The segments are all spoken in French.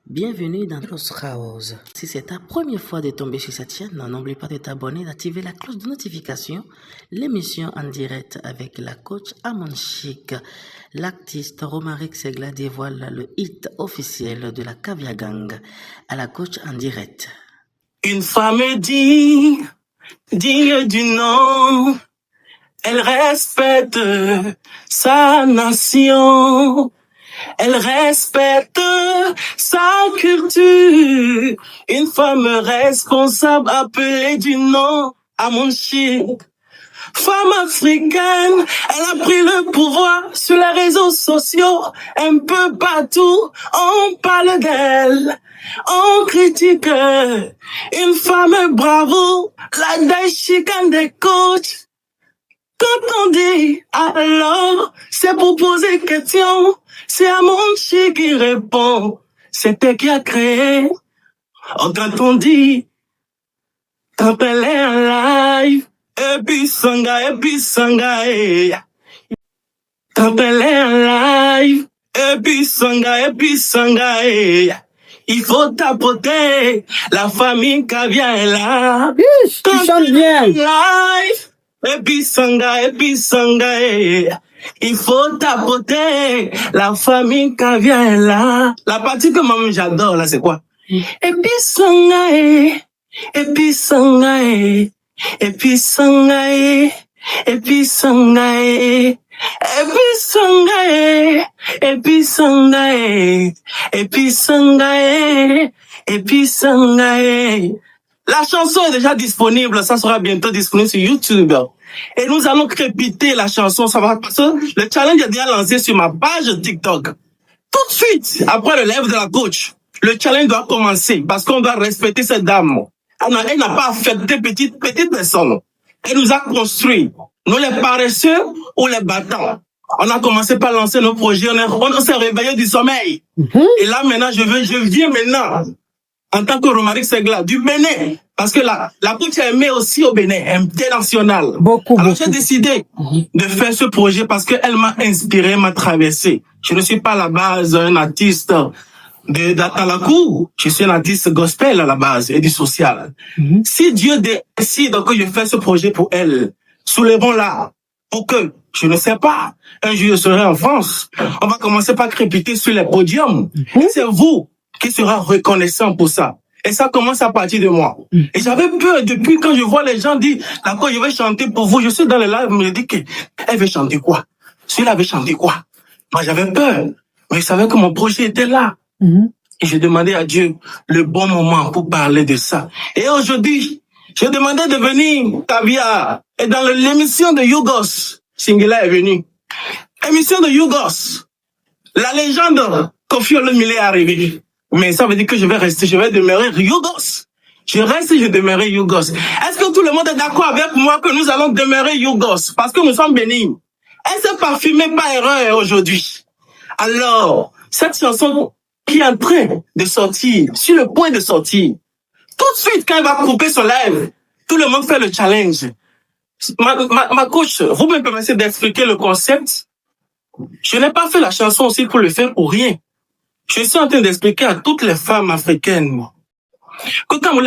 Bienvenue dans Los House. Si c'est ta première fois de tomber sur cette chaîne, n'oublie pas de t'abonner, d'activer la cloche de notification. L'émission en direct avec la coach Amon Chic. L'artiste Romaric Segla dévoile le hit officiel de la Caviar Gang à la coach en direct. Une femme digne du nom, elle respecte sa nation. Elle respecte sa culture. Une femme responsable appelée du nom Amon Chic. Femme africaine, elle a pris le pouvoir sur les réseaux sociaux. Un peu partout, on parle d'elle. On critique une femme bravo, la Daishikan des coachs. Quand on dit alors, c'est pour poser question. C'est Amon Chic qui répond. C'est elle qui a créé. Oh, quand on dit, quand elle est en live, et puis sanga, quand elle est en live, et puis sanga, il faut tapoter, la famille Caviar est là. Tu chantes bien. Live, et puis sanga, il faut tapoter, la famille Caviar est là. La partie que moi j'adore là, c'est quoi? Et puis sanga, et puis sanga, et puis sanga, et puis sanga, et puis sanga, et puis sanga, et puis sanga, et puis sanga. La chanson est déjà disponible, ça sera bientôt disponible sur YouTube. Et nous allons crépiter la chanson, ça va parce que le challenge est déjà lancé sur ma page TikTok. Tout de suite, après le live de la coach, le challenge doit commencer parce qu'on doit respecter cette dame. Elle n'a pas affecté petite personne. Elle nous a construit. Nous les paresseux ou les battants. On a commencé par lancer nos projets, on s'est réveillé du sommeil. Et là maintenant, je viens maintenant en tant que Romaric Segla du Bénin, parce que la coach est aimée aussi au Bénin, international. Alors j'ai décidé de faire ce projet parce qu'elle m'a inspiré, m'a traversé. Je ne suis pas à la base un artiste dans la cour, je suis un artiste gospel à la base et du social. Si Dieu décide que je fais ce projet pour elle, soulevons-la pour que, je ne sais pas, un jour je serai en France, on va commencer par crépiter sur les podiums. C'est vous qui sera reconnaissant pour ça. Et ça commence à partir de moi. Et j'avais peur depuis quand je vois les gens dire, d'accord, je vais chanter pour vous. Je suis dans le live, je me dis que elle veut chanter quoi? Celui-là veut chanter quoi? Moi, j'avais peur. Mais je savais que mon projet était là. Et j'ai demandé à Dieu le bon moment pour parler de ça. Et aujourd'hui, j'ai demandé de venir Caviar. Et dans l'émission de Yougos, Singela est venu. Émission de Yougos. La légende Koffi Olomide est arrivée. Mais ça veut dire que je vais demeurer Yougos. Je reste et je demeurerai Yougos. Est-ce que tout le monde est d'accord avec moi que nous allons demeurer Yougos? Parce que nous sommes bénis. Elle s'est parfumée par erreur aujourd'hui. Alors, cette chanson qui est en train de sortir, sur le point de sortir, tout de suite quand elle va couper son live, tout le monde fait le challenge. Ma coach, vous me permettez d'expliquer le concept? Je n'ai pas fait la chanson aussi pour le faire pour rien. Je suis en train d'expliquer à toutes les femmes africaines que quand vous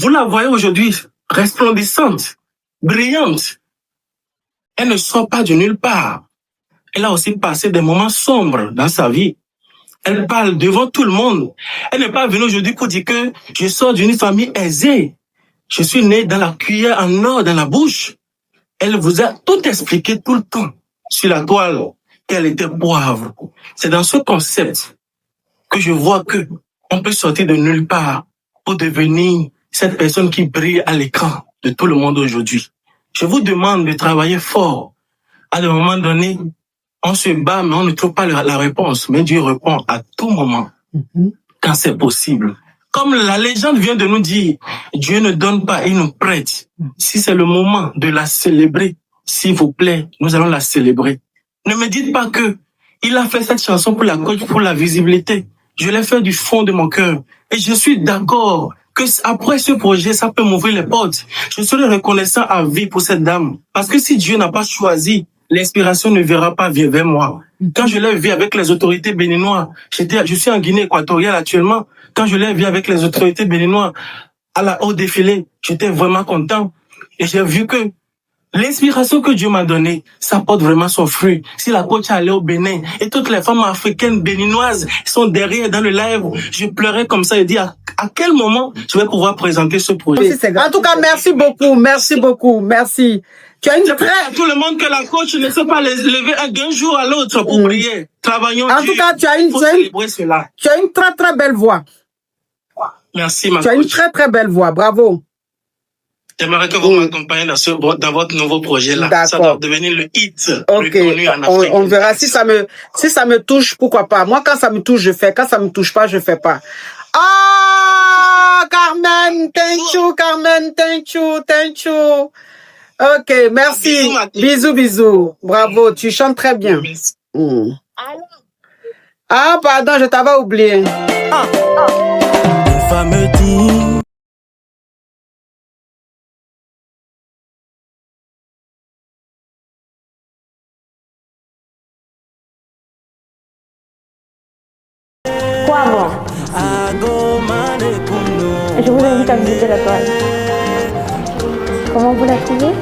la voyez aujourd'hui resplendissante, brillante, elle ne sort pas de nulle part. Elle a aussi passé des moments sombres dans sa vie. Elle parle devant tout le monde. Elle n'est pas venue aujourd'hui pour dire que je sors d'une famille aisée. Je suis né dans la cuillère en or dans la bouche. Elle vous a tout expliqué tout le temps sur la toile qu'elle était poivre. C'est dans ce concept que je vois que on peut sortir de nulle part pour devenir cette personne qui brille à l'écran de tout le monde aujourd'hui. Je vous demande de travailler fort. À un moment donné, on se bat, mais on ne trouve pas la réponse. Mais Dieu répond à tout moment, quand c'est possible. Comme la légende vient de nous dire, Dieu ne donne pas, il nous prête. Si c'est le moment de la célébrer, s'il vous plaît, nous allons la célébrer. Ne me dites pas que il a fait cette chanson pour la coach, pour la visibilité. Je l'ai fait du fond de mon cœur. Et je suis d'accord que après ce projet, ça peut m'ouvrir les portes. Je serai reconnaissant à vie pour cette dame. Parce que si Dieu n'a pas choisi l'inspiration ne verra pas vers moi. Quand je l'ai vu avec les autorités béninoises, je suis en Guinée équatoriale actuellement. Quand je l'ai vu avec les autorités béninoises au défilé, j'étais vraiment content. Et j'ai vu que l'inspiration que Dieu m'a donnée, ça porte vraiment son fruit. Si la coach allait au Bénin et toutes les femmes africaines béninoises sont derrière dans le live, je pleurais comme ça et dis à quel moment je vais pouvoir présenter ce projet. En tout cas, merci beaucoup, merci. Tu as une très... tout le monde que la coach ne sait pas lever d'un jour à l'autre pour prier. Travaillons. En tout cas, tu as une très très belle voix. Merci ma coach. Tu as une très très belle voix, bravo. J'aimerais que vous m'accompagniez dans votre nouveau projet-là. Ça doit devenir le hit reconnu en Afrique. On verra si ça me touche, pourquoi pas. Moi, quand ça me touche, je fais. Quand ça me touche pas, je fais pas. Ah, Carmen, thank you. Ok, merci. Bisous. Bravo, tu chantes très bien. Ah, pardon, je t'avais oublié. Une femme me dit... Je vous invite à visiter la toile. Comment vous la trouvez?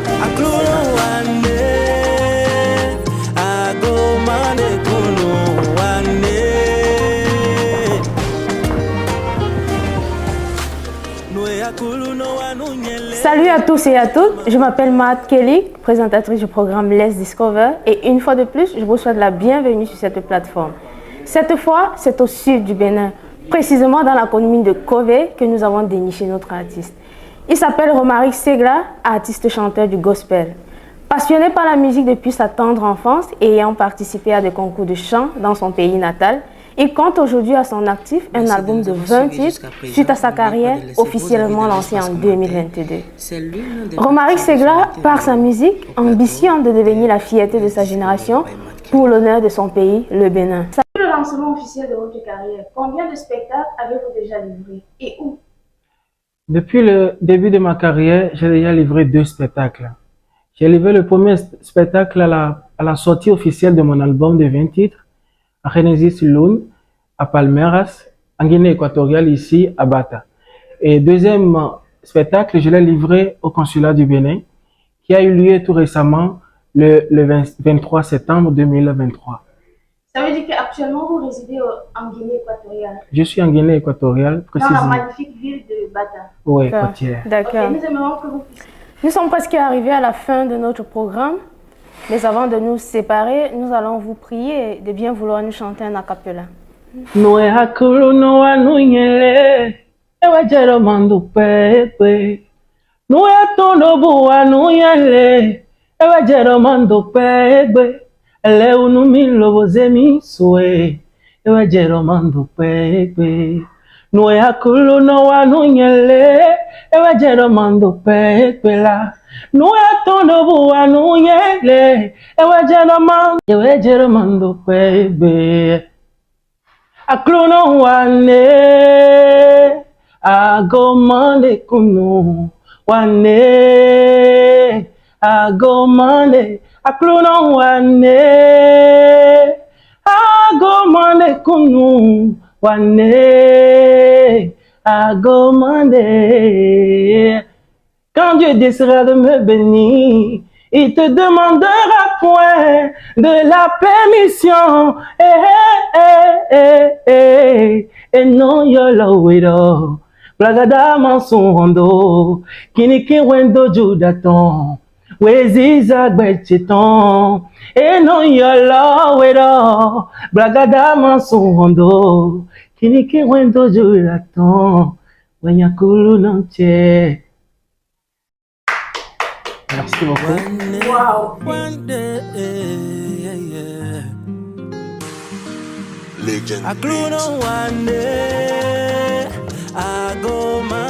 Salut à tous et à toutes, je m'appelle Matt Kelly, présentatrice du programme Let's Discover, et une fois de plus, je vous souhaite la bienvenue sur cette plateforme. Cette fois, c'est au sud du Bénin, précisément dans la commune de Kové, que nous avons déniché notre artiste. Il s'appelle Romaric Segla, artiste chanteur du gospel. Passionné par la musique depuis sa tendre enfance et ayant participé à des concours de chant dans son pays natal, il compte aujourd'hui à son actif un album de 20 titres suite à sa carrière officiellement lancée en 2022. Romaric Segla, par sa musique, ambitionne de devenir la fierté de sa génération pour l'honneur de son pays, le Bénin. Depuis le lancement officiel de votre carrière, combien de spectacles avez-vous déjà livrés et où? Depuis le début de ma carrière, j'ai déjà livré 2 spectacles. J'ai livré le premier spectacle à la sortie officielle de mon album de 20 titres, à Genesis Lune, à Palmeiras, en Guinée équatoriale, ici, à Bata. Et deuxième spectacle, je l'ai livré au consulat du Bénin, qui a eu lieu tout récemment, le 23 septembre 2023. Ça veut dire qu'actuellement, vous résidez en Guinée équatoriale? Je suis en Guinée équatoriale, précisément. Dans la magnifique ville de Bata. Oui, côtière. D'accord. Okay, nous aimerions que vous puissiez... Nous sommes presque arrivés à la fin de notre programme, mais avant de nous séparer, nous allons vous prier de bien vouloir nous chanter un a cappella. Noe hakulu no anunyele, ewa jero mandu pepe. Noe atondo bu anunyele, ewa jero mandu pepe. Ele unumilo bozemi sue, ewa jero mandu pepe. Noe hakulu no anunyele, ewa jero mandu pepe la. Noe atondo bu anunyele, ewa jero mandu pepe. Akluno wane, agomande kunu wane, agomande. Akluno wane, agomande kunu wane, agomande. Quand Dieu décidera de me bénir, il te demandera point de la permission. Et non yolo wido. Blagada mansundo. Kiniki wendo judaton. Weziza gbecheton. Et non yolo wido. Blagada mansundo. Kiniki wendo judaton. Wenyakulu nonche. Merci beaucoup. Wow. Legend. I grew no one day. I go my